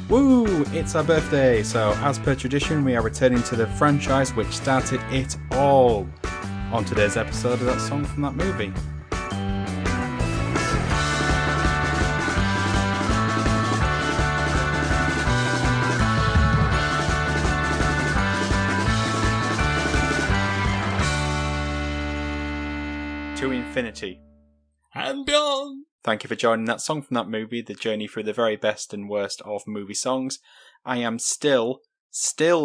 Woo! It's our birthday, so as per tradition, we are returning to the franchise which started it all. On today's episode of that song from that movie. To infinity and beyond. Thank you for joining that song from that movie, the journey through the very best and worst of movie songs. I am still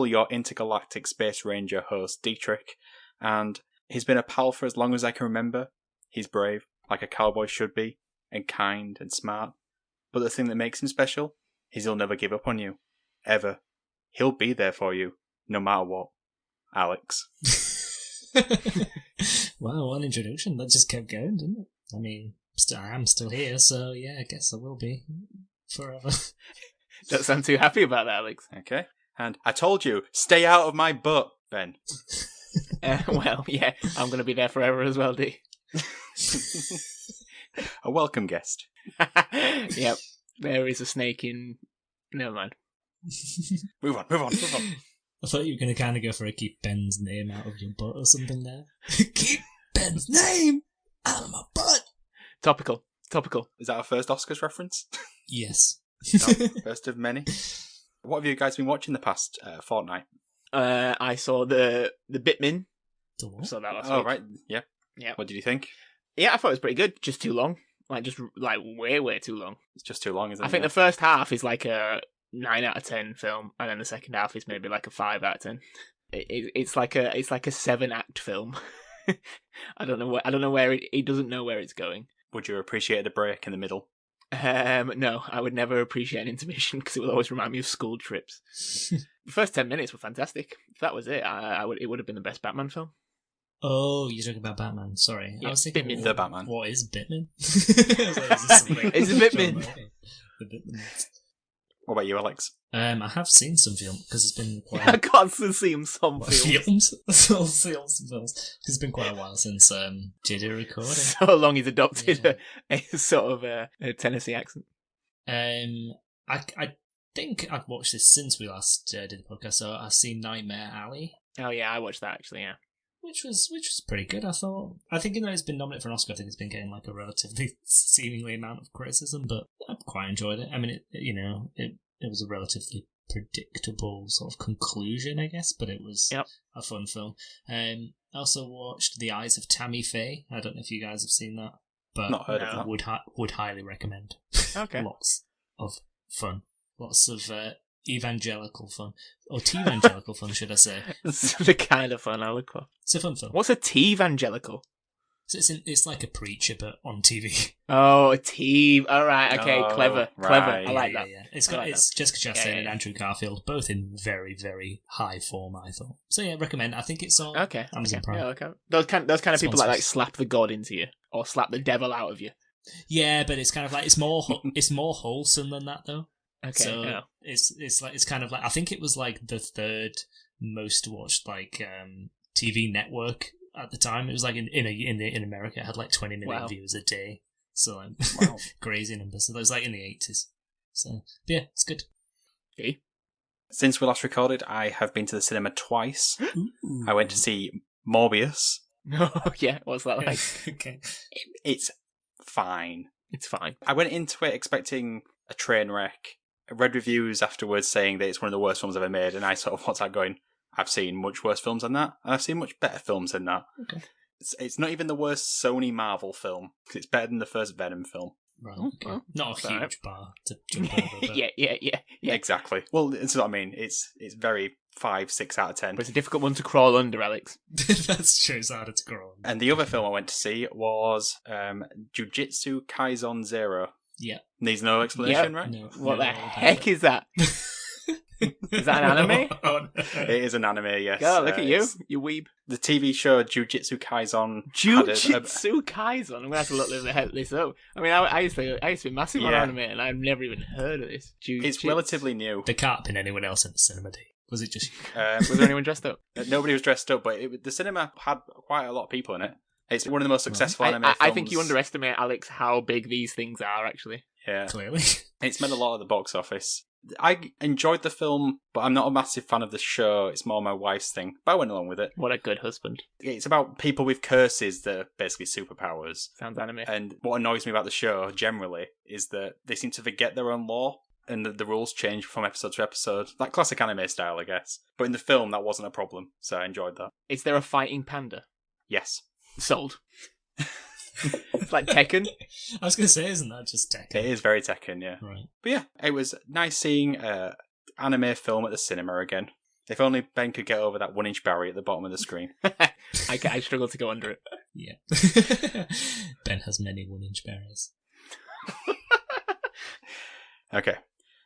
your intergalactic space ranger host, Dietrich, and he's been a pal for as long as I can remember. He's brave, like a cowboy should be, and kind and smart. But the thing that makes him special is he'll never give up on you. Ever. He'll be there for you, no matter what. Alex. Wow, what an introduction. That just kept going, didn't it? I mean, I am still here, so yeah, I guess I will be forever. Don't sound too happy about that, Alex. Okay. And I told you, stay out of my butt, Ben. Well, yeah, I'm going to be there forever as well, D. A welcome guest. Yep, there is a snake in... Never mind. Move on. I thought you were going to kind of go for a keep Ben's name out of your butt or something there. Keep Ben's name out of my butt! Topical. Is that our first Oscars reference? Yes. No, first of many. What have you guys been watching the past fortnight? I saw the Bitmin. The what? Saw that last Oh, week. right. Yeah. Yeah. What did you think? Yeah, I thought it was pretty good. Just too long. Like way too long. It's just too long, isn't it? I think the first half is like a 9 out of 10 film, and then the second half is maybe like a 5 out of 10. It's like a 7-act film. I don't know where it doesn't know where it's going. Would you appreciate a break in the middle? No, I would never appreciate an intermission because it will always remind me of school trips. The first 10 minutes were fantastic. If that was it, it would have been the best Batman film. Oh, you're talking about Batman. Sorry, Yeah, I was thinking the Batman. What is Bitman? It's a Bitman. The Bitman. What about you, Alex? I have seen some film because it's been quite. I can't see him some films. I'll see some films because it's been quite a while since JD recorded. So long he's adopted a sort of a Tennessee accent. I think I've watched this since we last did the podcast. So I've seen Nightmare Alley. Oh yeah, I watched that actually. Yeah, which was pretty good. I thought. I think even though it's been nominated for an Oscar, I think it's been getting like a relatively seemingly amount of criticism, but I quite enjoyed it. I mean, it was a relatively predictable sort of conclusion, I guess, but it was a fun film. I also watched The Eyes of Tammy Faye. I don't know if you guys have seen that, but not heard of that. Would highly recommend. Okay, lots of fun, lots of evangelical fun, or T-evangelical fun, should I say? It's the kind of fun I look for. It's a fun film. What's a T-evangelical? So it's like a preacher, but on TV. Oh, a T. All right, okay, Oh, clever. right. I like that. Yeah. It's Jessica Chastain and Andrew Garfield, both in very, very high form, I thought. So yeah, recommend. I think it's on Amazon Prime. Yeah, okay. Those kind of people like slap the god into you or slap the devil out of you. Yeah, but it's kind of like it's more wholesome than that though. Okay, so yeah. it's kind of like I think it was like the third most watched like TV network at the time. It was like in America, it had like 20 million viewers a day. So like crazy numbers. So that was like in the 80s. So yeah, it's good. Okay. Since we last recorded, I have been to the cinema twice. Ooh. I went to see Morbius. Oh yeah, what's that like? Okay. It's fine. It's fine. I went into it expecting a train wreck. I read reviews afterwards saying that it's one of the worst films I've ever made, and I sort of walked out going, I've seen much worse films than that, and I've seen much better films than that. Okay. It's not even the worst Sony Marvel film, because it's better than the first Venom film. Right, okay. Well, Not a huge bar to jump over. But... yeah. Exactly. Well, that's what I mean. It's very 5-6 out of 10. But it's a difficult one to crawl under, Alex. That's true, it's harder to grow. And the other film I went to see was Jujutsu Kaisen Zero. Yeah. Needs no explanation, right? No, What the heck is that? Is that an anime? Oh, no. It is an anime, yes. God, look at you weeb. The TV show Jujutsu Kaisen. Jujutsu Kaisen. I'm gonna have to look this up. I mean, I used to be massive on anime, and I've never even heard of this. It's relatively new. There can't have been anyone else in the cinema, was it just you? Was there anyone dressed up? Nobody was dressed up, but the cinema had quite a lot of people in it. It's one of the most successful anime films. I think you underestimate, Alex, how big these things are, actually. Yeah. Clearly. It's made a lot at the box office. I enjoyed the film, but I'm not a massive fan of the show. It's more my wife's thing. But I went along with it. What a good husband. It's about people with curses that are basically superpowers. Sounds anime. And what annoys me about the show, generally, is that they seem to forget their own lore. And the rules change from episode to episode. Like classic anime style, I guess. But in the film, that wasn't a problem. So I enjoyed that. Is there a fighting panda? Yes. Sold. It's like Tekken. I was going to say, isn't that just Tekken? It is very Tekken, yeah. Right. But yeah, it was nice seeing anime film at the cinema again. If only Ben could get over that 1-inch barrier at the bottom of the screen. I struggle to go under it. Yeah. Ben has many 1-inch barriers. Okay.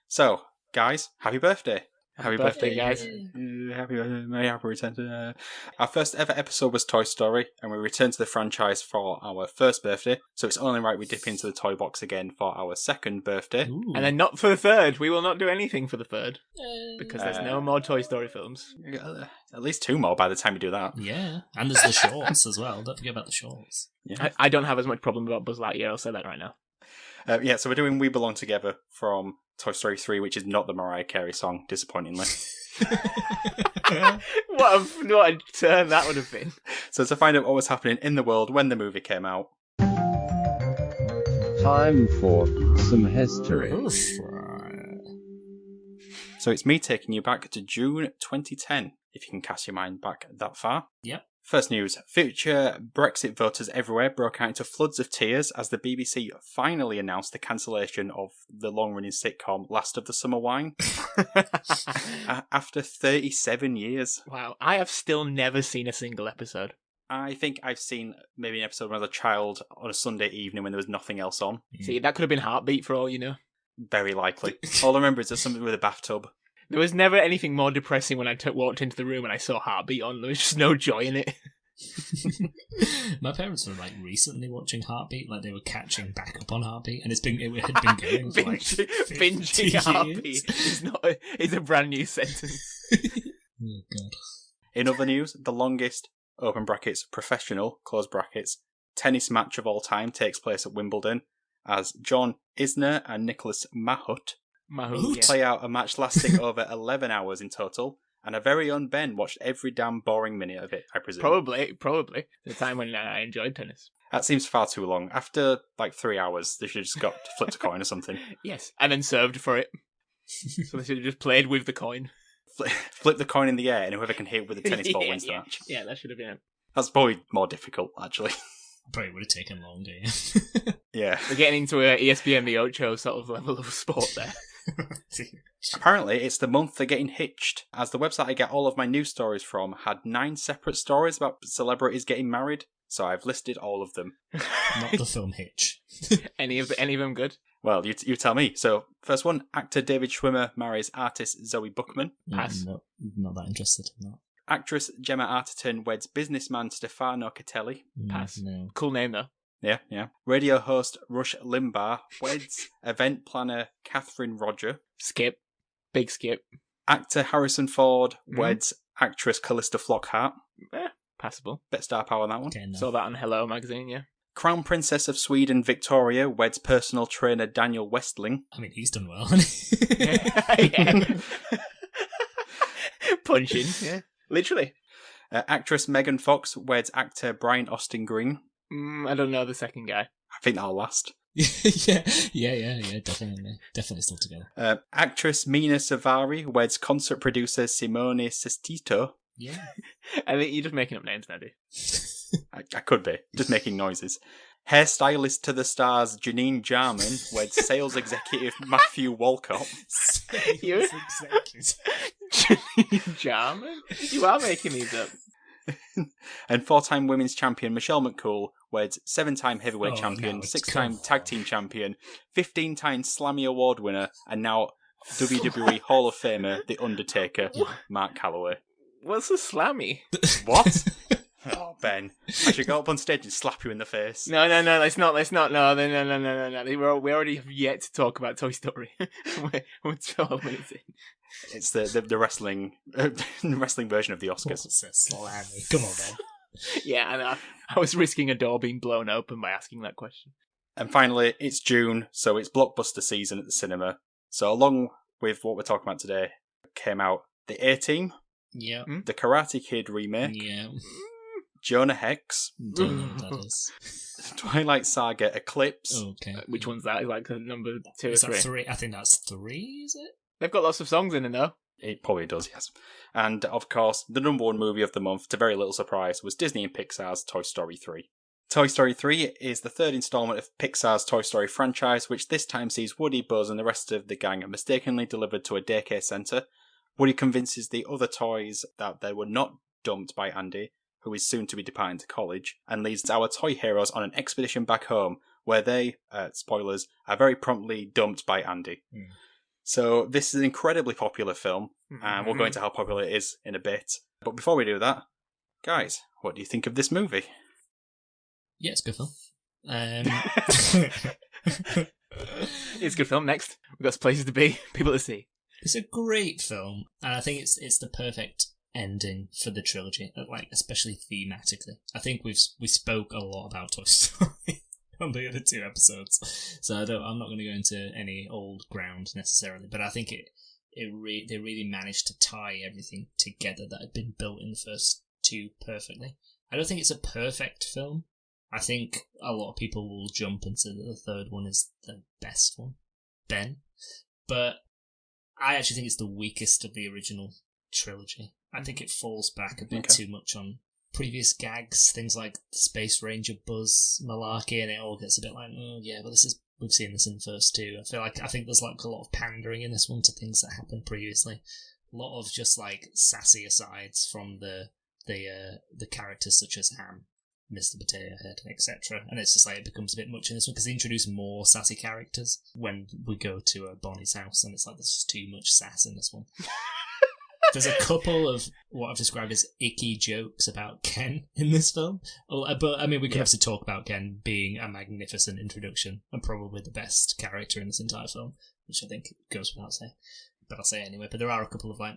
So, guys, happy birthday. Happy birthday, guys. May happy return to... Our first ever episode was Toy Story, and we returned to the franchise for our first birthday, so it's only right we dip into the toy box again for our second birthday. Ooh. And then not for the third. We will not do anything for the third. Because there's no more Toy Story films. At least 2 more by the time we do that. Yeah, and there's the shorts as well. Don't forget about the shorts. Yeah. I don't have as much problem about Buzz Lightyear, I'll say that right now. Yeah, so we're doing We Belong Together from Toy Story 3, which is not the Mariah Carey song, disappointingly. What a turn that would have been. So to find out what was happening in the world when the movie came out. Time for some history. So it's me taking you back to June 2010, if you can cast your mind back that far. Yep. First news, future Brexit voters everywhere broke out into floods of tears as the BBC finally announced the cancellation of the long-running sitcom Last of the Summer Wine. After 37 years. Wow, I have still never seen a single episode. I think I've seen maybe an episode when I was a child on a Sunday evening when there was nothing else on. See, that could have been Heartbeat for all you know. Very likely. All I remember is there's something with a bathtub. There was never anything more depressing when I walked into the room and I saw Heartbeat on. There was just no joy in it. My parents were like recently watching Heartbeat, like they were catching back up on Heartbeat, and it had been going for like 50 binging years. Heartbeat is a brand new sentence. Oh god. In other news, the longest, open brackets, professional, close brackets, tennis match of all time takes place at Wimbledon, as John Isner and Nicholas Mahut play out a match lasting over 11 hours in total, and our very own Ben watched every damn boring minute of it, I presume. Probably. The time when I enjoyed tennis. That seems far too long. After, 3 hours, they should have just got flipped a coin or something. Yes, and then served for it. So they should have just played with the coin. Flip the coin in the air, and whoever can hit with a tennis ball wins the match. Yeah, that should have been it. That's probably more difficult, actually. Probably would have taken longer. Yeah. We're getting into a ESPN The Ocho sort of level of sport there. Apparently, it's the month they're getting hitched, as the website I get all of my news stories from had 9 separate stories about celebrities getting married, so I've listed all of them. Not the film Hitch. Any of them good? Well, you tell me. So, first one, actor David Schwimmer marries artist Zoe Buckman. Pass. No, not that interested in that. Actress Gemma Arterton weds businessman Stefano Catelli. Pass. No. Cool name, though. Yeah. Radio host Rush Limbaugh weds event planner Catherine Roger. Skip. Big skip. Actor Harrison Ford weds actress Callista Flockhart. Passable. Bit of star power on that one. Okay, no. Saw that on Hello magazine, yeah. Crown Princess of Sweden Victoria weds personal trainer Daniel Westling. I mean, he's done well, hasn't he? Yeah. Punching, yeah. Literally. Actress Megan Fox weds actor Brian Austin Green. I don't know the second guy. I think that'll last. yeah, definitely still together. Actress Mina Savari weds concert producer Simone Sestito. Yeah. I think you're just making up names now, dude. I could be, just making noises. Hairstylist to the stars Janine Jarman weds sales executive Matthew Walcott. You're Jarman? You are making these up. And 4-time women's champion Michelle McCool weds 7-time heavyweight champion, no, 6-time tag team champion, 15-time Slammy Award winner, and now WWE Hall of Famer, The Undertaker, Mark Calloway. What's a slammy? What? Oh, Ben. I should go up on stage and slap you in the face. No, let's not. No. We already have yet to talk about Toy Story. We're 12 minutes in. It's the wrestling wrestling version of the Oscars. What's a slammy? Come on, then. Yeah, and I was risking a door being blown open by asking that question. And finally, it's June, so it's blockbuster season at the cinema. So along with what we're talking about today came out The A-Team, Yeah. the Karate Kid remake, Yeah. Jonah Hex, Don't know what that is. Twilight Saga Eclipse, Okay. Which one's that? Is like number 2 or Is that 3? 3? I think that's 3, is it? They've got lots of songs in it though. it probably does, yes. And of course, the number one movie of the month, to very little surprise, was Disney and Pixar's Toy Story 3. Toy Story 3 is the third installment of Pixar's Toy Story franchise, which this time sees Woody, Buzz and the rest of the gang are mistakenly delivered to a daycare centre. Woody convinces the other toys that they were not dumped by Andy, who is soon to be departing to college, and leads our toy heroes on an expedition back home, where they, spoilers, are very promptly dumped by Andy. So this is an incredibly popular film, and we'll go into how popular it is in a bit. But before we do that, guys, what do you think of this movie? Yeah, it's a good film. It's a good film. Next, we've got places to be, people to see. It's a great film, and I think it's the perfect ending for the trilogy, like especially thematically. I think we spoke a lot about Toy Story on the other 2 episodes, so I'm not going to go into any old ground necessarily, but I think they really managed to tie everything together that had been built in the first 2 perfectly. I don't think it's a perfect film. I think a lot of people will jump and say that the third one is the best one, Ben, but I actually think it's the weakest of the original trilogy. I think it falls back a bit too much on previous gags, things like the Space Ranger Buzz malarkey, and it all gets a bit like, oh yeah, but we've seen this in the first 2. I think there's like a lot of pandering in this one to things that happened previously. A lot of just like sassy asides from the characters such as Ham, Mr. Potato Head, etc. And it's just like it becomes a bit much in this one because they introduce more sassy characters when we go to Bonnie's house, and it's like there's just too much sass in this one. There's a couple of what I've described as icky jokes about Ken in this film, but I mean we could have to talk about Ken being a magnificent introduction and probably the best character in this entire film, which I think goes without saying. But I'll say it anyway. But there are a couple of like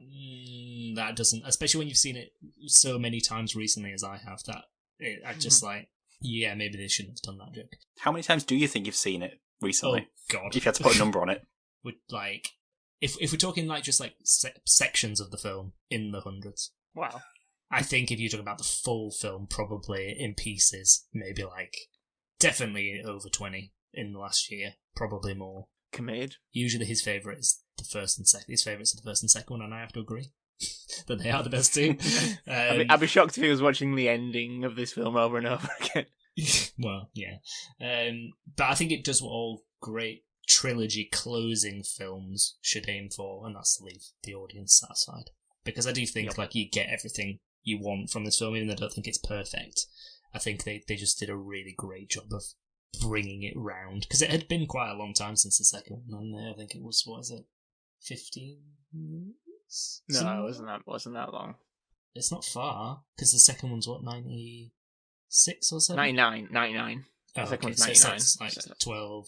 that doesn't, especially when you've seen it so many times recently as I have, that I just like, yeah, maybe they shouldn't have done that joke. How many times do you think you've seen it recently? Oh God! If you had to put a number on it, would like if we're talking like just like sections of the film, in the hundreds. Wow. I think if you're talking about the full film, probably in pieces, maybe like definitely over 20 in the last year, probably more. Committed. Usually his favourite is the first and second. His favourites are the first and second one, and I have to agree that they are the best 2. I'd be shocked if he was watching the ending of this film over and over again. Well, yeah. But I think it does what all great trilogy closing films should aim for, and that's to leave the audience satisfied. Because I do think like you get everything you want from this film, even though I don't think it's perfect. I think they just did a really great job of bringing it round, because it had been quite a long time since the second one, and I think it was, what is it, 15 years? No, it wasn't that long. It's not far, because the second one's what, 96 or so? 99. Oh, The second okay, one's so 99. it's like 12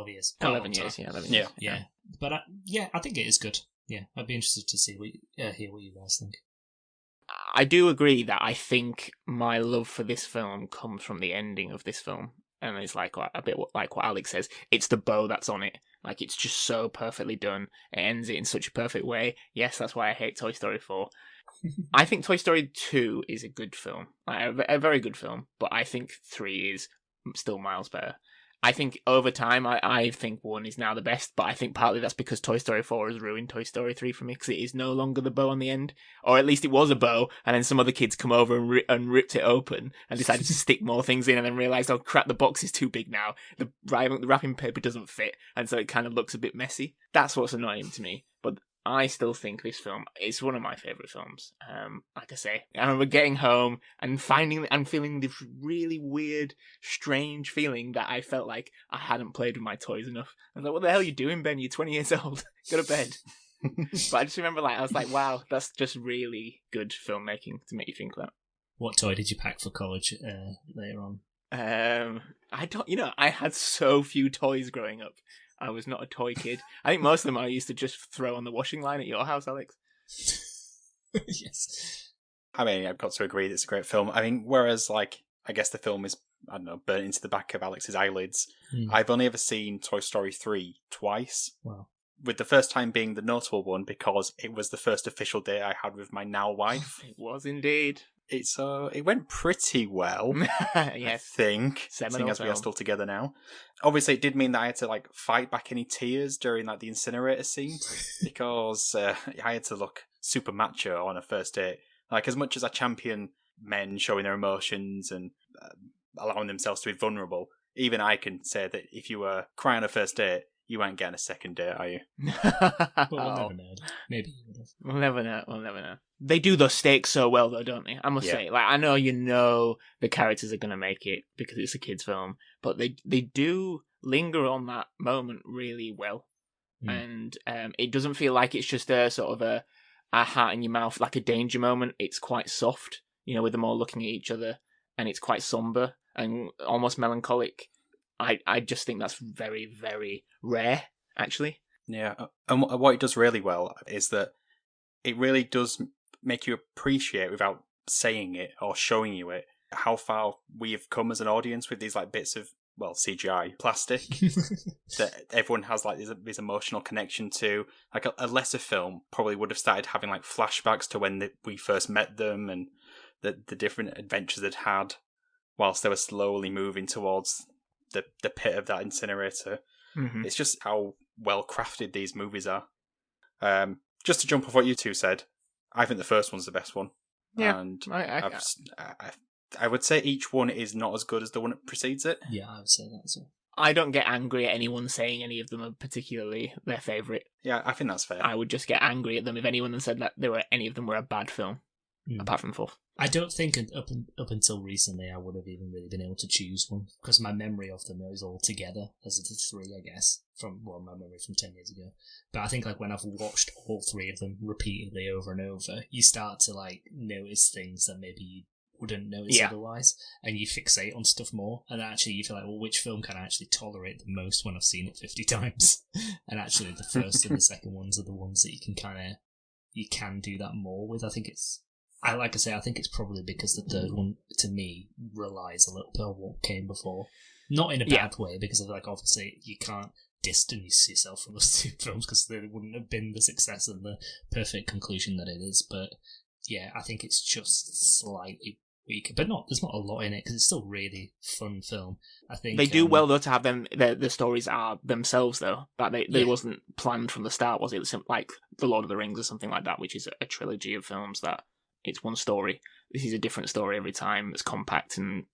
years. 11 years, yeah. 11 years. Yeah. But I think it is good. Yeah, I'd be interested to see hear what you guys think. I do agree that I think my love for this film comes from the ending of this film. And it's like a bit like what Alex says. It's the bow that's on it. Like, it's just so perfectly done. It ends it in such a perfect way. Yes, that's why I hate Toy Story 4. I think Toy Story 2 is a good film. Like, a very good film. But I think 3 is still miles better. I think over time, I think 1 is now the best, but I think partly that's because Toy Story 4 has ruined Toy Story 3 for me, because it is no longer the bow on the end. Or at least it was a bow, and then some other kids come over and ripped it open, and decided to stick more things in, and then realised, oh crap, the box is too big now. The wrapping paper doesn't fit, and so it kind of looks a bit messy. That's what's annoying to me, but I still think this film is one of my favourite films. Like I say, I remember getting home and feeling this really weird, strange feeling that I felt like I hadn't played with my toys enough. I was like, what the hell are you doing, Ben? You're 20 years old. Go to bed. But I just remember, like, I was like, wow, that's just really good filmmaking to make you think that. What toy did you pack for college later on? I had so few toys growing up. I was not a toy kid. I think most of them I used to just throw on the washing line at your house, Alex. Yes. I mean, I've got to agree that it's a great film. I mean, whereas, like, I guess the film is, I don't know, burnt into the back of Alex's eyelids. I've only ever seen Toy Story 3 twice. Wow. with the first time being the notable one because it was the first official date I had with my now wife. It was indeed. It went pretty well. I Yes. think, Seminal seeing as we are film. still together now. Obviously, it did mean that I had to like fight back any tears during like the incinerator scene because I had to look super macho on a first date. Like, as much as I champion men showing their emotions and allowing themselves to be vulnerable, even I can say that if you were crying on a first date, you ain't getting a second date, are you? Well, we'll never know. Maybe you would have. We'll never know. They do those stakes so well, though, don't they? I must say. Like, I know the characters are going to make it because it's a kid's film, but they do linger on that moment really well. And it doesn't feel like it's just a sort of a heart in your mouth, like a danger moment. It's quite soft, with them all looking at each other, and it's quite somber and almost melancholic. I just think that's very, very rare, actually. Yeah, and what it does really well is that it really does make you appreciate, without saying it or showing you it, how far we have come as an audience with these like bits of, well, CGI plastic that everyone has like this emotional connection to. Like a lesser film probably would have started having like flashbacks to when we first met them and the different adventures they'd had whilst they were slowly moving towards the pit of that incinerator. Mm-hmm. It's just how well crafted these movies are. Just to jump off what you two said, I think the first one's the best one. Yeah, and I would say each one is not as good as the one that precedes it. Yeah, I would say that as well. I don't get angry at anyone saying any of them are particularly their favourite. Yeah, I think that's fair. I would just get angry at them if anyone said that any of them were a bad film, apart from Fourth. I don't think up until recently I would have even really been able to choose one, because my memory of them is all together as the three, I guess, from my memory from 10 years ago. But I think like when I've watched all three of them repeatedly over and over, you start to like notice things that maybe you wouldn't notice otherwise, and you fixate on stuff more, and actually you feel like, well, which film can I actually tolerate the most when I've seen it 50 times? And actually the first and the second ones are the ones that you can do that more with. I think it's probably because the third one, to me, relies a little bit on what came before. Not in a bad way, because of like, obviously you can't distance yourself from those two films because they wouldn't have been the success and the perfect conclusion that it is. But yeah, I think it's just slightly weaker. But there's not a lot in it because it's still a really fun film. I think they do well though to have them. The stories are themselves though. That they wasn't planned from the start, was it? It's like The Lord of the Rings or something like that, which is a trilogy of films that. It's one story. This is a different story every time. It's compact and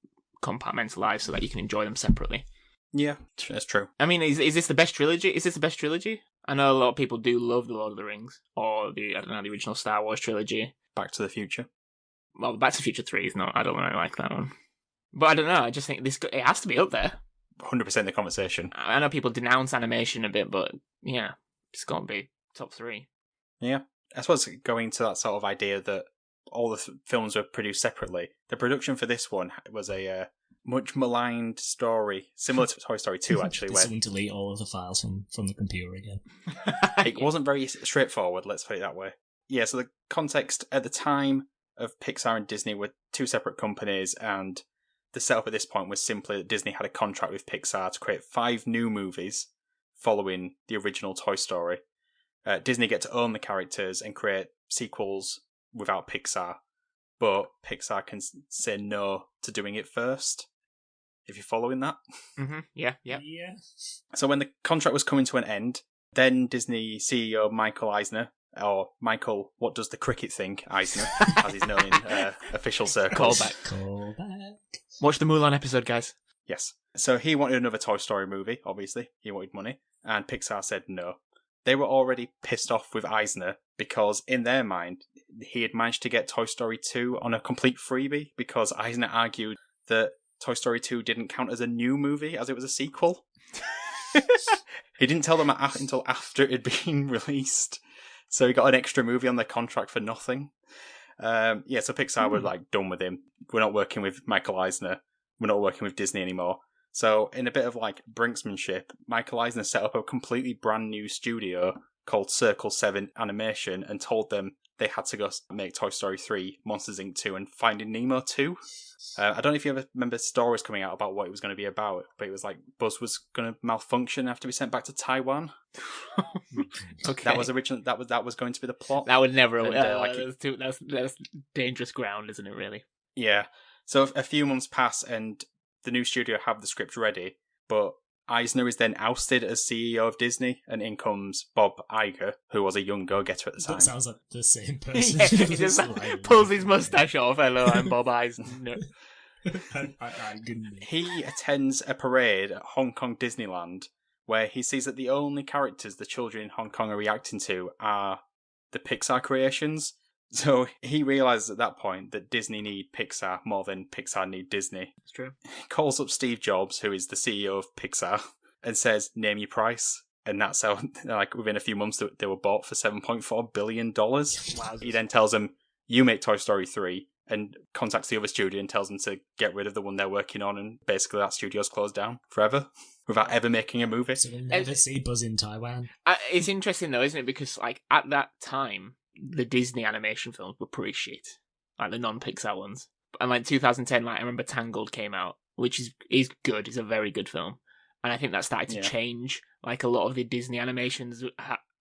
compartmentalized so that you can enjoy them separately. Yeah, that's true. I mean, is this the best trilogy? Is this the best trilogy? I know a lot of people do love The Lord of the Rings or the original Star Wars trilogy. Back to the Future. Well, Back to the Future 3 is not. I don't really like that one. But I don't know. I just think it has to be up there. 100% the conversation. I know people denounce animation a bit, but yeah, it's got to be top 3. Yeah, I suppose going to that sort of idea that all the films were produced separately. The production for this one was a much maligned story, similar to Toy Story 2, actually. Where someone delete all of the files from the computer again. It wasn't very straightforward, let's put it that way. Yeah, so the context at the time of Pixar and Disney were two separate companies, and the setup at this point was simply that Disney had a contract with Pixar to create 5 new movies following the original Toy Story. Disney get to own the characters and create sequels without Pixar, but Pixar can say no to doing it first, if you're following that. Mm-hmm. Yeah. So when the contract was coming to an end, then Disney CEO Michael Eisner, or Michael, what does the cricket think, Eisner, as he's known in official circles. Callback. Watch the Mulan episode, guys. Yes. So he wanted another Toy Story movie, obviously. He wanted money, and Pixar said no. They were already pissed off with Eisner because, in their mind, he had managed to get Toy Story 2 on a complete freebie because Eisner argued that Toy Story 2 didn't count as a new movie as it was a sequel. He didn't tell them until after it had been released. So he got an extra movie on their contract for nothing. So Pixar were like done with him. We're not working with Michael Eisner. We're not working with Disney anymore. So in a bit of like brinksmanship, Michael Eisner set up a completely brand new studio called Circle 7 Animation and told them they had to go make Toy Story 3, Monsters Inc. 2, and Finding Nemo 2. I don't know if you ever remember stories coming out about what it was going to be about, but it was like Buzz was going to malfunction and have to be sent back to Taiwan. Okay. That was originally that was going to be the plot. That would never. And, that's dangerous ground, isn't it? Really? Yeah. So a few months pass, and the new studio have the script ready, but Eisner is then ousted as CEO of Disney, and in comes Bob Iger, who was a young go-getter at the time. That sounds like the same person. Yeah, he just pulls his mustache off. Hello, I'm Bob Eisner. He attends a parade at Hong Kong Disneyland where he sees that the only characters the children in Hong Kong are reacting to are the Pixar creations. So he realises at that point that Disney need Pixar more than Pixar need Disney. It's true. He calls up Steve Jobs, who is the CEO of Pixar, and says, name your price. And that's how, like, within a few months, they were bought for $7.4 billion. Wow. He then tells them, you make Toy Story 3, and contacts the other studio and tells them to get rid of the one they're working on, and basically that studio's closed down forever, without ever making a movie. So we'll never see Buzz in Taiwan. It's interesting though, isn't it? Because like at that time, the Disney animation films were pretty shit, like the non-Pixar ones. And like 2010, like I remember Tangled came out, which is good. It's a very good film, and I think that started to change. Like a lot of the Disney animations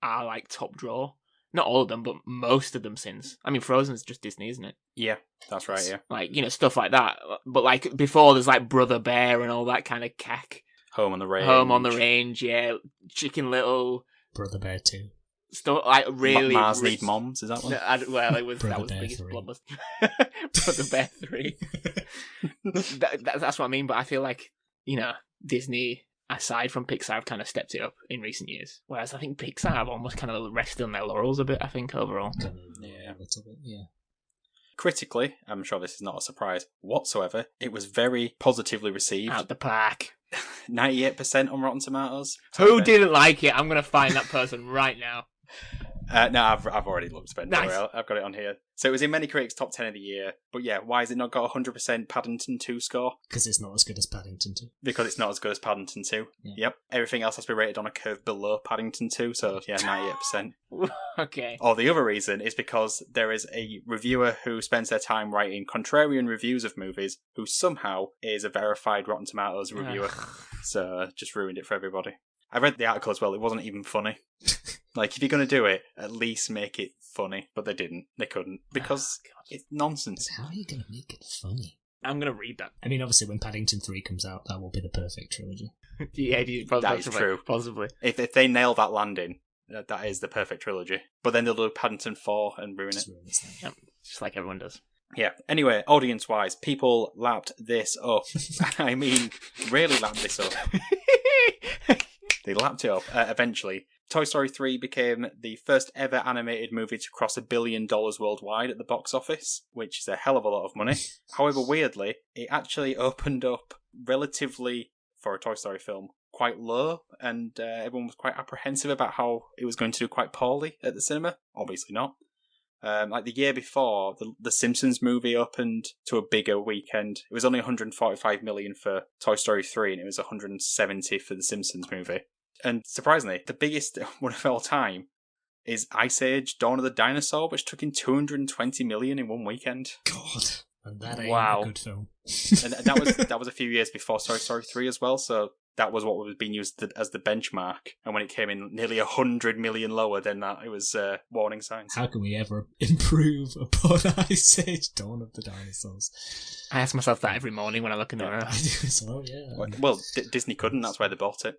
are like top draw. Not all of them, but most of them since. I mean, Frozen's just Disney, isn't it? Yeah, that's right, yeah. Like, you know, stuff like that. But like before, there's like Brother Bear and all that kind of cack. Home on the Range. Home on the Range, yeah. Chicken Little. Brother Bear 2. Stuff like really. Mars Need Moms, is that one? Well, it was Brother that was the Bear biggest 3. blockbuster. Brother Bear 3. That's what I mean. But I feel like, you know, Disney, aside from Pixar, have kind of stepped it up in recent years. Whereas I think Pixar have almost kind of rested on their laurels a bit. I think overall. Yeah, a little bit. Yeah. Critically, I'm sure this is not a surprise whatsoever, it was very positively received. Out the park. 98% on Rotten Tomatoes. Who didn't like it? I'm going to find that person right now. No, I've already looked, but Nice. I've got it on here. So it was in many critics' top 10 of the year. But yeah, why has it not got a 100% Paddington 2 score? Because it's not as good as Paddington 2. Because it's not as good as Paddington 2. Yeah. Yep. Everything else has to be rated on a curve below Paddington 2, so yeah, 98%. Okay. Or the other reason is because there is a reviewer who spends their time writing contrarian reviews of movies who somehow is a verified Rotten Tomatoes reviewer. So just ruined it for everybody. I read the article as well. It wasn't even funny. Like, if you're going to do it, at least make it funny. But they didn't. They couldn't. Because it's nonsense. How are you going to make it funny? I'm going to read that. I mean, obviously, when Paddington 3 comes out, that will be the perfect trilogy. Yeah, that is true. Possibly. If they nail that landing, that is the perfect trilogy. But then they'll do Paddington 4 and ruin it. Yep. Just like everyone does. Yeah. Anyway, audience-wise, people lapped this up. I mean, really lapped this up. They lapped it up eventually. Toy Story 3 became the first ever animated movie to cross $1 billion worldwide at the box office, which is a hell of a lot of money. However, weirdly, it actually opened up relatively, for a Toy Story film, quite low, and everyone was quite apprehensive about how it was going to do quite poorly at the cinema. Obviously not. Like the year before, the Simpsons movie opened to a bigger weekend. It was only $145 million for Toy Story 3, and it was $170 for the Simpsons movie. And surprisingly, the biggest one of all time is Ice Age: Dawn of the Dinosaur, which took in $220 million in one weekend. God, and that ain't Wow. a good film. And that was a few years before Toy Story 3 as well. So that was what was being used as the benchmark. And when it came in nearly $100 million lower than that, it was warning signs. How can we ever improve upon Ice Age: Dawn of the Dinosaurs? I ask myself that every morning when I look in the mirror. I do as well, yeah. Well, Disney couldn't. That's why they bought it.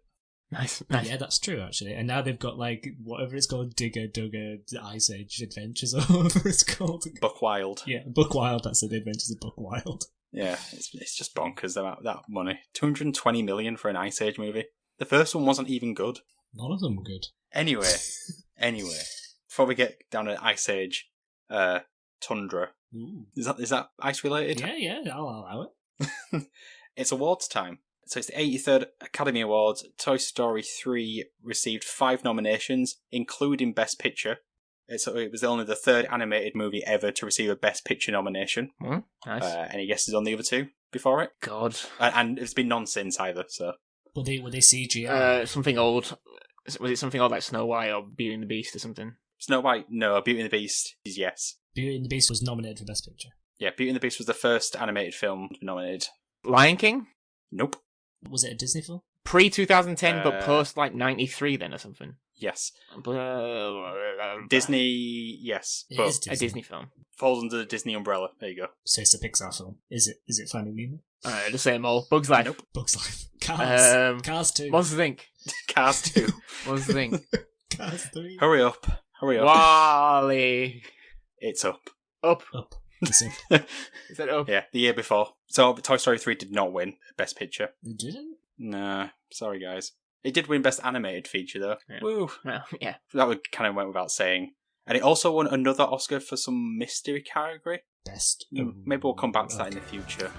Nice. Yeah, that's true, actually. And now they've got, like, whatever it's called, Duggar, Ice Age Adventures, or whatever it's called. Buck Wild. Yeah, Buck Wild, that's it, The Adventures of Buck Wild. Yeah, it's just bonkers, that money. $220 million for an Ice Age movie. The first one wasn't even good. None of them were good. Anyway, before we get down to Ice Age, Tundra. Ooh. Is that ice related? Yeah, I'll allow it. It's awards time. So it's the 83rd Academy Awards. Toy Story 3 received 5 nominations, including Best Picture. It was only the third animated movie ever to receive a Best Picture nomination. Nice. Any guesses on the other two before it? God. And it's been none since either, so... Were they CGI? Something old. Was it something odd like Snow White or Beauty and the Beast or something? Snow White, no. Beauty and the Beast is yes. Beauty and the Beast was nominated for Best Picture. Yeah, Beauty and the Beast was the first animated film nominated. Lion King? Nope. Was it a Disney film? Pre-2010, but post, 93 then or something? Yes. Disney. Disney, yes. It but is Disney. A Disney film. falls under the Disney umbrella. There you go. So it's a Pixar film. Is it Finding Nemo? Just say them all. Bugs Life. Nope. Bugs Life. Cars. Cars 2. Monsters Inc. Cars 2. Monsters Inc. Cars 3. Hurry up. Hurry up. Wally. It's up. Up. Up. It's up. Is that up? Yeah, the year before. So Toy Story 3 did not win Best Picture. You didn't? Nah, sorry guys. It did win Best Animated Feature though. Yeah. Woo. Well, yeah. That would kind of went without saying. And it also won another Oscar for some mystery category. Best. Maybe we'll come back to that in the future.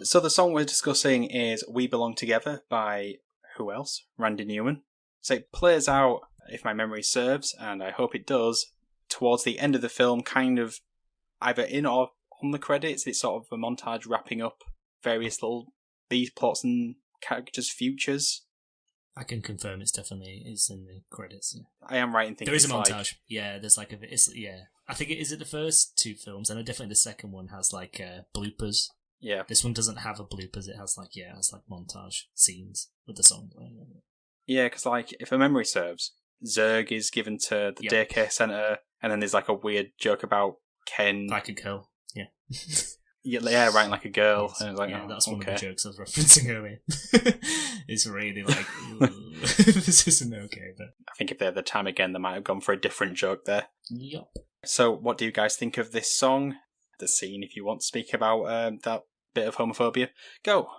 So the song we're discussing is We Belong Together by who else? Randy Newman. So it plays out, if my memory serves, and I hope it does, towards the end of the film, kind of either in or on the credits. It's sort of a montage wrapping up various little B plots and characters' futures. I can confirm it's definitely is in the credits. Yeah. I am right in thinking There is a it's montage. like, Yeah, there's like I think it is it the first two films, and definitely the second one has like bloopers. yeah. This one doesn't have a bloopers. It has like montage scenes with the song playing. Yeah, because like, if my memory serves, Zurg is given to the daycare centre, and then there's like a weird joke about Ken. Like a girl. Yeah. Yeah, writing like a girl. Yes. And it's like, yeah, oh, that's one okay. of the jokes I was referencing earlier. It's really like, this isn't okay, but... I think if they had the time again, they might have gone for a different joke there. Yup. So, what do you guys think of this song? The scene, if you want to speak about that bit of homophobia. Go!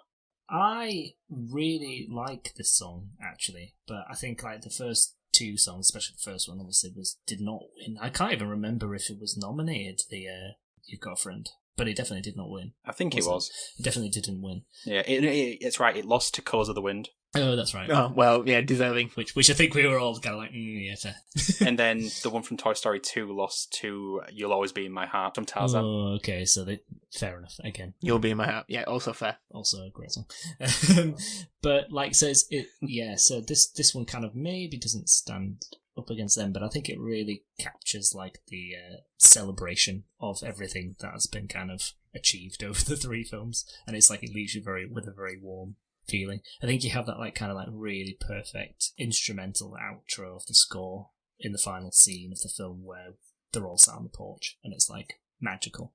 I really like this song, actually, but I think like the first two songs, especially the first one, obviously, did not win. I can't even remember if it was nominated, the You've Got a Friend, but it definitely did not win. I think it was. It definitely didn't win. Yeah, it's right. It lost to Colours of the Wind. Oh, that's right. Oh, well, yeah, deserving. Which I think we were all kind of like, yeah, fair. And then the one from Toy Story 2 lost to You'll Always Be in My Heart from Tarzan. Oh, okay, so fair enough. Again, You'll Be in My Heart. Yeah, also fair. also a great song. But like, so so this one kind of maybe doesn't stand up against them, but I think it really captures like the celebration of everything that has been kind of achieved over the three films, and it's like it leaves you with a very warm feeling. I think you have that like kind of like really perfect instrumental outro of the score in the final scene of the film where they're all sat on the porch, and it's like magical.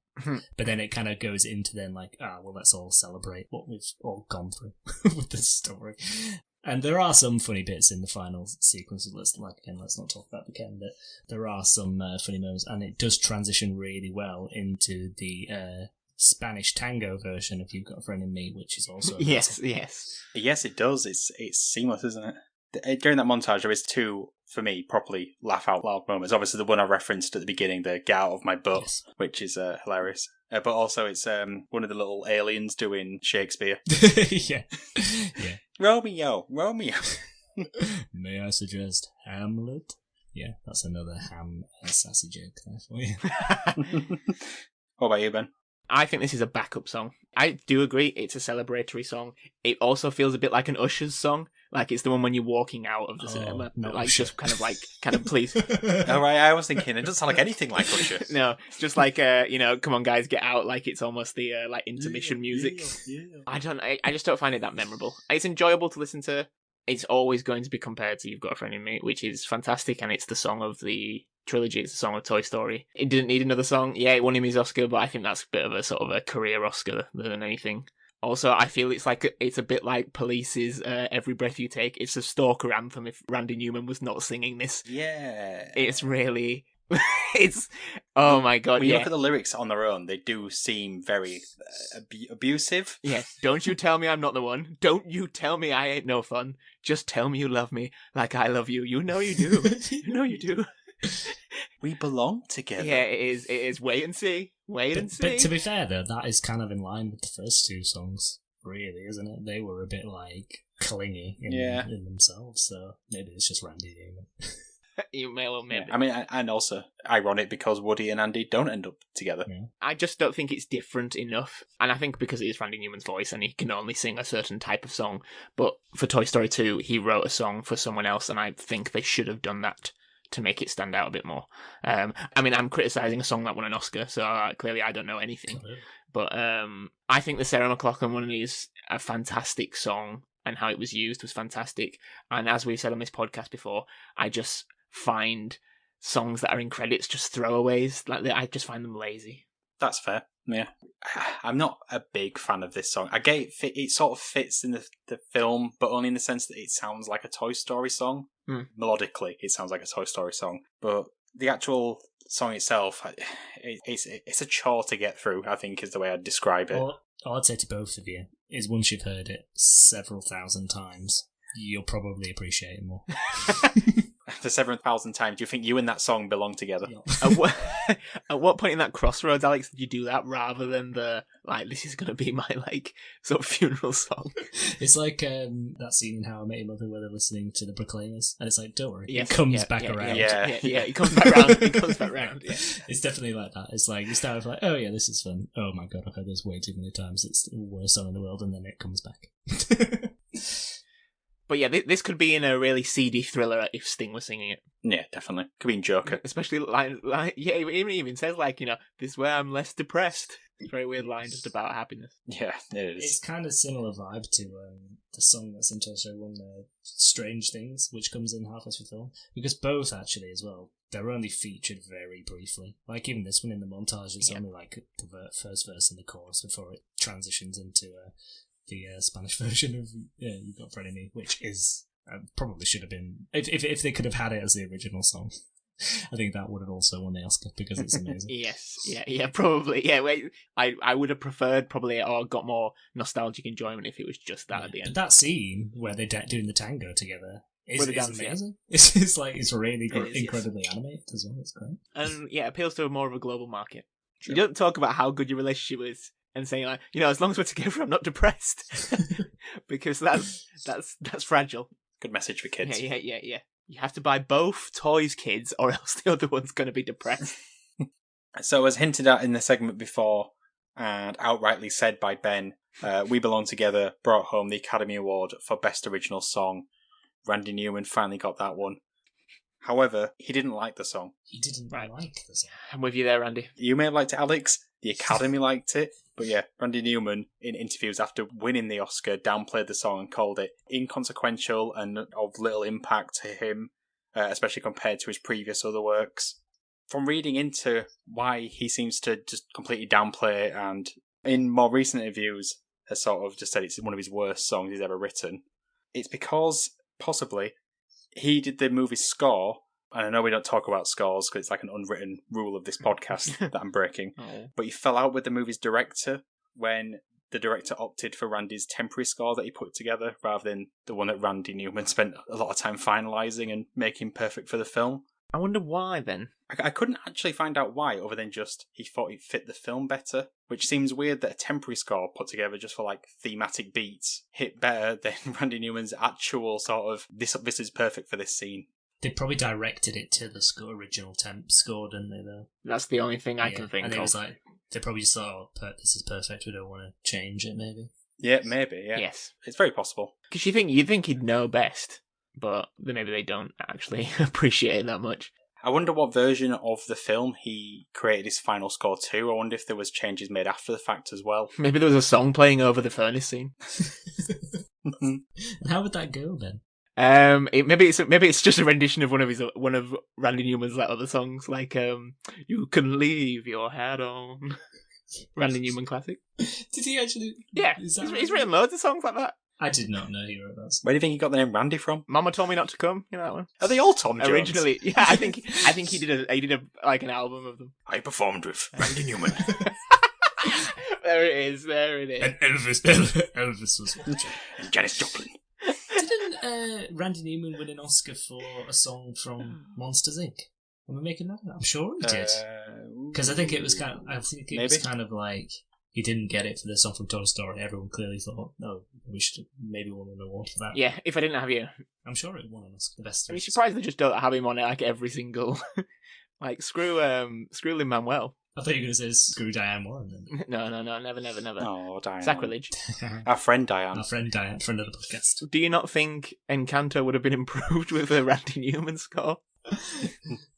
But then it kind of goes into then like, well, let's all celebrate what we've all gone through with this story. And there are some funny bits in the final sequence. Let's not talk about the Ken, but there are some funny moments, and it does transition really well into the Spanish tango version of You've Got a Friend in Me, which is also Yes, it does. It's seamless, isn't it? During that montage, there is two, for me, properly laugh out loud moments. Obviously, the one I referenced at the beginning, the get out of my butt, Yes. which is hilarious. But also, it's one of the little aliens doing Shakespeare. yeah. Romeo. May I suggest Hamlet? Yeah, that's another sassy joke there for you. What about you, Ben? I think this is a backup song. I do agree it's a celebratory song. It also feels a bit like an Usher's song. Like it's the one when you're walking out of the cinema. Like Usher. just kind of please. Oh, right, I was thinking, it doesn't sound like anything like Usher. No, just like, come on guys, get out. Like it's almost the like intermission music. Yeah. I just don't find it that memorable. It's enjoyable to listen to. It's always going to be compared to You've Got a Friend in Me, which is fantastic, and it's the song of the trilogy. It's the song of Toy Story. It didn't need another song. Yeah, it won him his Oscar, but I think that's a bit of a sort of a career Oscar than anything. Also, I feel it's a bit like Police's Every Breath You Take. It's a stalker anthem if Randy Newman was not singing this. Yeah. It's really... it's... Oh my god, When you look at the lyrics on their own, they do seem very abusive. Yeah, don't you tell me I'm not the one. Don't you tell me I ain't no fun. Just tell me you love me like I love you. You know you do. You know you do. We belong together. Yeah, it is. Wait and see. But to be fair, though, that is kind of in line with the first two songs, really, isn't it? They were a bit, like, clingy in themselves, so maybe it's just Randy Newman. You may well, maybe. Yeah, I mean, and also ironic because Woody and Andy don't end up together. Yeah. I just don't think it's different enough. And I think because it is Randy Newman's voice and he can only sing a certain type of song. But for Toy Story 2, he wrote a song for someone else, and I think they should have done that to make it stand out a bit more. I mean, I'm criticising a song that won an Oscar, so clearly I don't know anything. But I think the Sarah McLachlan one is a fantastic song, and how it was used was fantastic. And as we've said on this podcast before, I just find songs that are in credits just throwaways. I just find them lazy. That's fair. Yeah, I'm not a big fan of this song. I get it sort of fits in the film, but only in the sense that it sounds like a Toy Story song. Melodically, it sounds like a Toy Story song, but the actual song itself, it's a chore to get through, I think, is the way I'd describe it. All I'd say to both of you is once you've heard it several thousand times, you'll probably appreciate it more. The 7,000 times, do you think you and that song belong together? Yeah. At what point in that crossroads, Alex, did you do that rather than this is going to be my, sort of funeral song? It's like that scene in How I Met Your Mother where they're listening to the Proclaimers, and it's like, don't worry, yes, it comes back around. Yeah, it comes back round. It comes back round, yeah. It's definitely like that. It's like, you start with like, oh yeah, this is fun. Oh my god, I've heard this way too many times. It's the worst song in the world, and then it comes back. But yeah, this could be in a really seedy thriller if Sting was singing it. Yeah, definitely. Could be in Joker. Especially it even says this is where I'm less depressed. It's a very weird line just about happiness. Yeah, it is. It's kind of similar vibe to the song that's in Toy Story 1, Strange Things, which comes in halfway through the film. Because both, actually, as well, they're only featured very briefly. Like, even this one in the montage, it's only like the first verse and the chorus before it transitions into the Spanish version of You Got Fred and Me, which is probably should have been if they could have had it as the original song. I think that would have also won the Oscar because it's amazing. Yes, yeah, probably. Yeah, I would have preferred probably or got more nostalgic enjoyment if it was just that at the end. But that scene where they're doing the tango together is amazing. Yeah. It's really incredibly animated as well. It's great. And yeah, it appeals to more of a global market. Sure. You don't talk about how good your relationship is and saying as long as we're together, I'm not depressed, because that's fragile. Good message for kids. Yeah. You have to buy both toys, kids, or else the other one's going to be depressed. So, as hinted at in the segment before, and outrightly said by Ben, We Belong Together brought home the Academy Award for Best Original Song. Randy Newman finally got that one. However, he didn't like the song. He didn't like the song. I'm with you there, Randy. You may have liked it, Alex. The Academy liked it. But yeah, Randy Newman, in interviews after winning the Oscar, downplayed the song and called it inconsequential and of little impact to him, especially compared to his previous other works. From reading into why he seems to just completely downplay it, and in more recent interviews has sort of just said it's one of his worst songs he's ever written, it's because, possibly, he did the movie's score. And I know we don't talk about scores because it's like an unwritten rule of this podcast that I'm breaking. Oh. But he fell out with the movie's director when the director opted for Randy's temporary score that he put together rather than the one that Randy Newman spent a lot of time finalising and making perfect for the film. I wonder why then. I couldn't actually find out why, other than just he thought it fit the film better, which seems weird that a temporary score put together just for like thematic beats hit better than Randy Newman's actual sort of this is perfect for this scene. They probably directed it to the original temp score, didn't they, though? That's the only thing I can think of. And it was like, they probably just thought, this is perfect, we don't want to change it, maybe. Yeah, maybe, yeah. Yes. It's very possible. Because you'd think he'd know best, but maybe they don't actually appreciate it that much. I wonder what version of the film he created his final score to. I wonder if there was changes made after the fact as well. Maybe there was a song playing over the furnace scene. And how would that go, then? Maybe it's just a rendition of one of Randy Newman's other songs, like "You Can Leave Your Hat On." Randy Newman classic. Did he actually? Yeah, he's written loads of songs like that. I did not know he wrote that. Where do you think he got the name Randy from? Mama Told Me Not to Come. You know that one? Are they all Tom Jones? Originally, yeah. I think he did an album of them. I performed with Randy Newman. There it is. And Elvis was watching. And Janis Joplin. Didn't Randy Newman win an Oscar for a song from Monsters Inc? Am I making that? I'm sure he did. Because I think it was kind of like he didn't get it for the song from Toy Story, everyone clearly thought, no, we should maybe win an award for that. Yeah, If I Didn't Have You. I'm sure it won an Oscar, the best. I'm surprised they just don't have him on it like every single. Like screw Lin-Manuel. I thought you were going to say screw Diane Warren then. No, never. Oh, Diane. Sacrilege. Our friend Diane. Our friend Diane, friend of the podcast. Do you not think Encanto would have been improved with a Randy Newman score?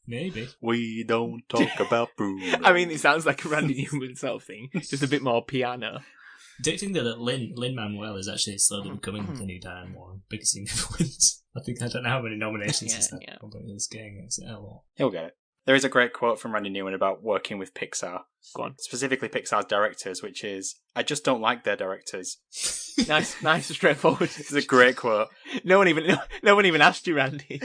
Maybe. We don't talk about Bruno. I mean, it sounds like a Randy Newman sort of thing, just a bit more piano. Do you think that Lin-Manuel is actually slowly becoming the new Diane Warren because he never wins? I don't know how many nominations he's had. I think he's getting a lot. He'll get it. There is a great quote from Randy Newman about working with Pixar. Go on. Specifically Pixar's directors, which is, I just don't like their directors. Nice and straightforward. It's a great quote. No one even asked you, Randy.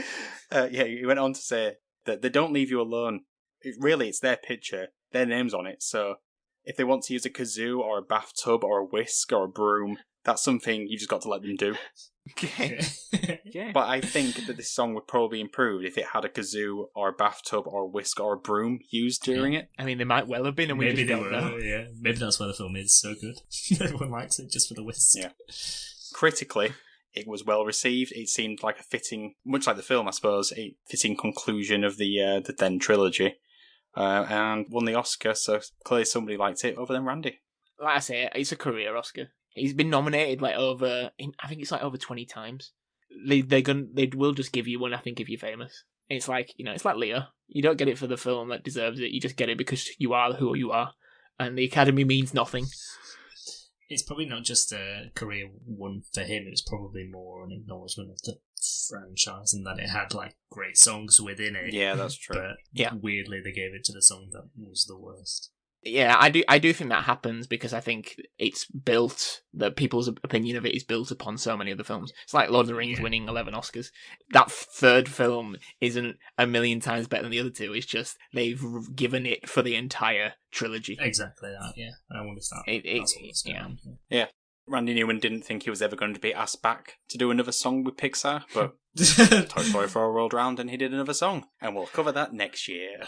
He went on to say that they don't leave you alone. It's their picture, their name's on it, so if they want to use a kazoo or a bathtub or a whisk or a broom, that's something you just got to let them do. Okay. Yeah. But I think that this song would probably be improved if it had a kazoo or a bathtub or a whisk or a broom used during it. I mean, they might well have been, and maybe we just don't know. Yeah. Maybe that's why the film is so good. Everyone likes it just for the whisk. Yeah. Critically, it was well received. It seemed like a fitting, much like the film, I suppose, a fitting conclusion of the then trilogy, and won the Oscar. So clearly, somebody liked it other than Randy. Like I say, it's a career Oscar. He's been nominated I think it's over 20 times. They will just give you one, I think, if you're famous. It's like, it's like Leo. You don't get it for the film that deserves it. You just get it because you are who you are, and the Academy means nothing. It's probably not just a career one for him. It's probably more an acknowledgement of the franchise and that it had great songs within it. Yeah, that's true. But weirdly, they gave it to the song that was the worst. Yeah, I do think that happens because I think it's built, that people's opinion of it is built upon so many of the films. It's like Lord of the Rings winning 11 Oscars. That third film isn't a million times better than the other two. It's just they've given it for the entire trilogy. Exactly that, yeah. I wonder if that's what's going on. Yeah. Randy Newman didn't think he was ever going to be asked back to do another song with Pixar, but Toy Story 4 rolled around and he did another song. And we'll cover that next year.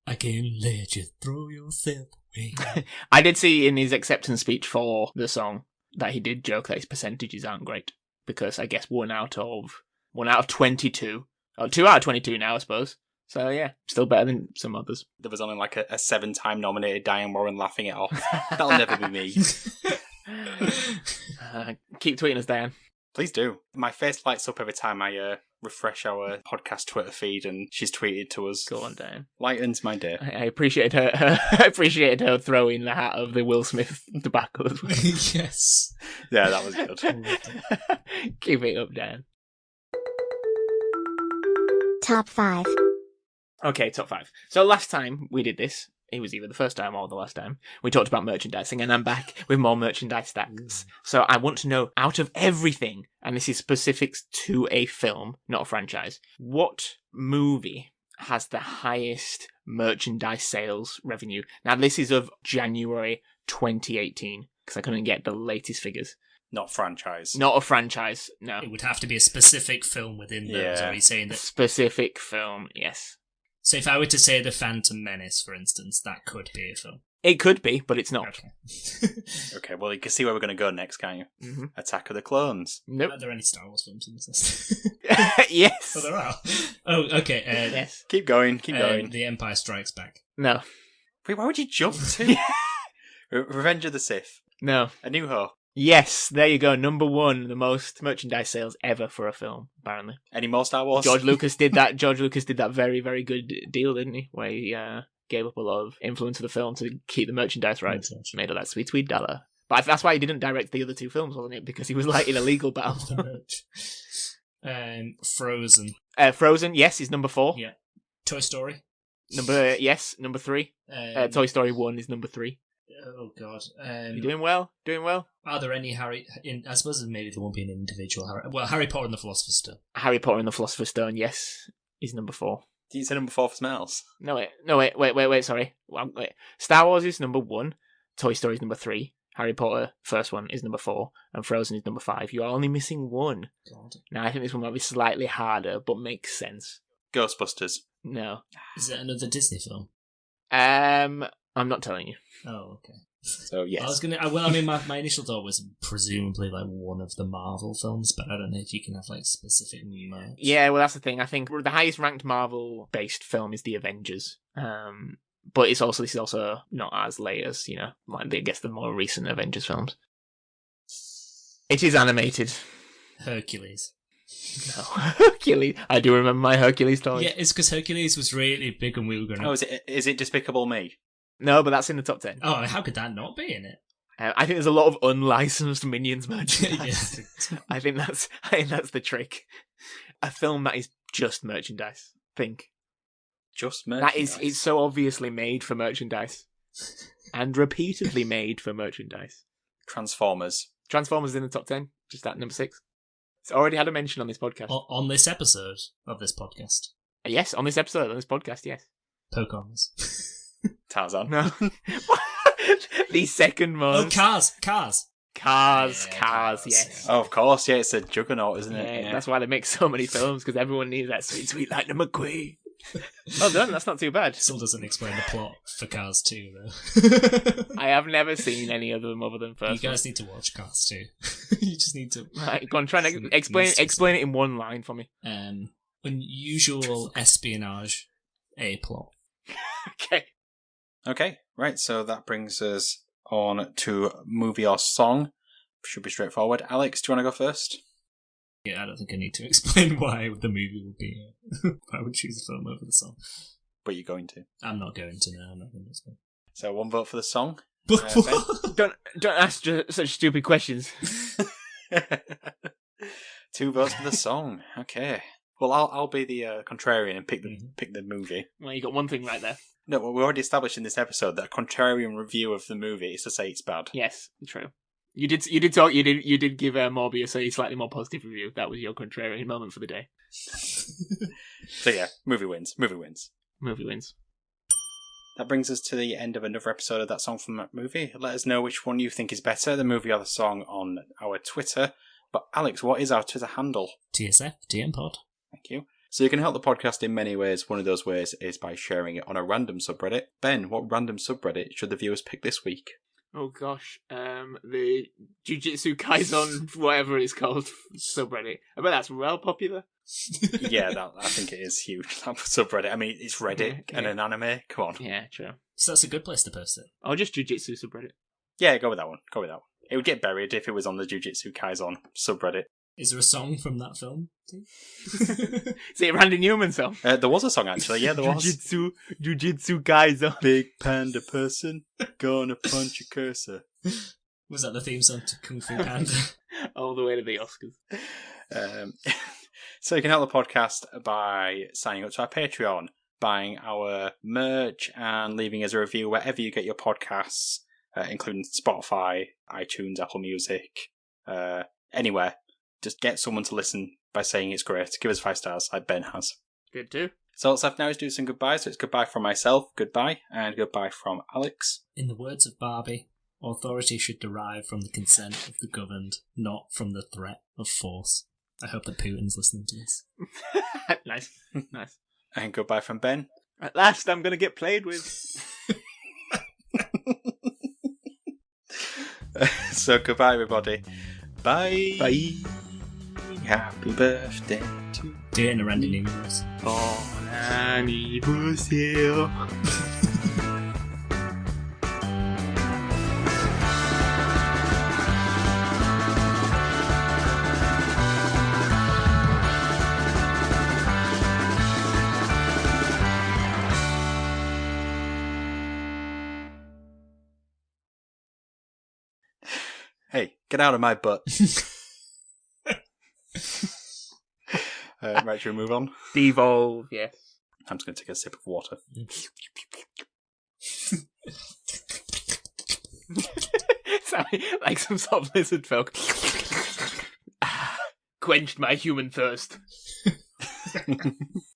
I can't let you throw yourself away. I did see in his acceptance speech for the song that he did joke that his percentages aren't great because I guess 1 out of 22, or 2 out of 22 now, I suppose. So yeah, still better than some others. There was only a 7-time nominated Diane Warren laughing it off. That'll never be me. Keep tweeting us, Diane. Please do. My face lights up every time I refresh our podcast Twitter feed and she's tweeted to us. Go on, Diane. Lightens my day. I appreciated her. I appreciated her throwing the hat of the Will Smith tobacco as well. Yes. Yeah, that was good. Keep it up, Dan. Top 5. Okay, top 5. So last time we did this, it was either the first time or the last time, we talked about merchandising, and I'm back with more merchandise stacks. So I want to know, out of everything, and this is specifics to a film, not a franchise, what movie has the highest merchandise sales revenue? Now, this is of January 2018, because I couldn't get the latest figures. Not franchise. Not a franchise, no. It would have to be a specific film within those. Are you saying that? Specific film, yes. So if I were to say The Phantom Menace, for instance, that could be a film. It could be, but it's not. Okay. Okay, well, you can see where we're going to go next, can't you? Mm-hmm. Attack of the Clones. Nope. Are there any Star Wars films in this list? Yes. Oh, there are. Oh, okay. Yes. Keep going, keep going. The Empire Strikes Back. No. Wait, why would you jump to? Revenge of the Sith. No. A New Hope. Yes, there you go. Number 1, the most merchandise sales ever for a film, apparently. Any more Star Wars? George Lucas did that. George Lucas did that very, very good deal, didn't he? Where he gave up a lot of influence of the film to keep the merchandise rights. Made all that sweet, sweet dollar. But that's why he didn't direct the other 2 films, wasn't it? Because he was in a legal battle. Frozen. Frozen, yes, is number 4. Yeah. Toy Story. Number 3. Toy Story 1 is number 3. Oh God! You're doing well. Doing well. Are there any I suppose maybe there won't be an individual Harry. Well, Harry Potter and the Philosopher's Stone. Harry Potter and the Philosopher's Stone, yes, is number 4. Did you say number 4 for Smells? No, wait. Sorry. Wait. Star Wars is number 1. Toy Story is number 3. Harry Potter, first one, is number 4, and Frozen is number 5. You're only missing 1. God. Now I think this one might be slightly harder, but makes sense. Ghostbusters. No. Is it another Disney film? I'm not telling you. Oh, okay. So yes. I was gonna. Well, I mean, my initial thought was presumably like one of the Marvel films, but I don't know if you can have like specific merch. Yeah, well, that's the thing. I think the highest ranked Marvel-based film is The Avengers. But this is also not as late as, like I guess the more recent Avengers films. It is animated. Hercules. No, Hercules. I do remember my Hercules toy. Yeah, it's because Hercules was really big and we were going to... Oh, is it Despicable Me? No, but that's in the top 10. Oh, how could that not be in it? I think there's a lot of unlicensed Minions merchandise. Yeah. I think that's the trick. A film that is just merchandise. Think. Just merchandise? It's so obviously made for merchandise. And repeatedly made for merchandise. Transformers. Transformers is in the top 10, just at number 6. It's already had a mention on this podcast. On this episode of this podcast. Yes, on this episode, on this podcast, yes. Pocahontas. Tarzan. No. The second most. Oh, Cars, Yes. Oh, of course, yeah, it's a juggernaut, isn't it? Yeah, that's why they make so many films, because everyone needs that sweet, sweet Lightning McQueen. Well done, that's not too bad. Still doesn't explain the plot for Cars 2, though. I have never seen any of them other than first. You guys need to watch Cars 2. You just need to... Right, go on, try and explain it in one line for me. Unusual espionage, A plot. Okay, right, so that brings us on to movie or song. Should be straightforward. Alex, do you want to go first? Yeah, I don't think I need to explain why the movie would be. I would choose the film over the song. But you're going to. I'm not going to now. I'm not going to. So one vote for the song. Don't ask such stupid questions. 2 votes for the song. Okay. Well, I'll be the contrarian and pick the movie. Well, you got one thing right there. No, well, we already established in this episode that a contrarian review of the movie is to say it's bad. Yes, true. You did give Morbius a slightly more positive review. That was your contrarian moment for the day. So yeah, movie wins. That brings us to the end of another episode of That Song from That Movie. Let us know which one you think is better, the movie or the song, on our Twitter. But Alex, what is our Twitter handle? TSF DM Pod. Thank you. So you can help the podcast in many ways. One of those ways is by sharing it on a random subreddit. Ben, what random subreddit should the viewers pick this week? Oh gosh, the Jujutsu Kaisen, whatever it's called, subreddit. I bet that's well popular. Yeah, I think it is huge. That subreddit. I mean, it's Reddit and an anime. Come on. Yeah, true. So that's a good place to post it. Or just Jujutsu subreddit. Yeah, go with that one. It would get buried if it was on the Jujutsu Kaisen subreddit. Is there a song from that film? Is it a Randy Newman song? There was a song, actually. Yeah, there was. Jujutsu Kaisen. Big panda person, gonna punch your cursor. Was that the theme song to Kung Fu Panda? All the way to the Oscars. So you can help the podcast by signing up to our Patreon, buying our merch, and leaving us a review wherever you get your podcasts, including Spotify, iTunes, Apple Music, anywhere. Just get someone to listen by saying it's great. Give us 5 stars, like Ben has. Good too. So what's left now is do some goodbyes. So it's goodbye from myself, goodbye, and goodbye from Alex. In the words of Barbie, authority should derive from the consent of the governed, not from the threat of force. I hope that Putin's listening to this. Nice. And goodbye from Ben. At last, I'm going to get played with. So goodbye, everybody. Bye. Bye. Happy birthday to... Do it in a Randy Newman voice. Bon anniversaire. Hey, get out of my butt. Right, should we move on? Devolve, yes. I'm just going to take a sip of water. Sounded like some sort of lizard folk. Quenched my human thirst.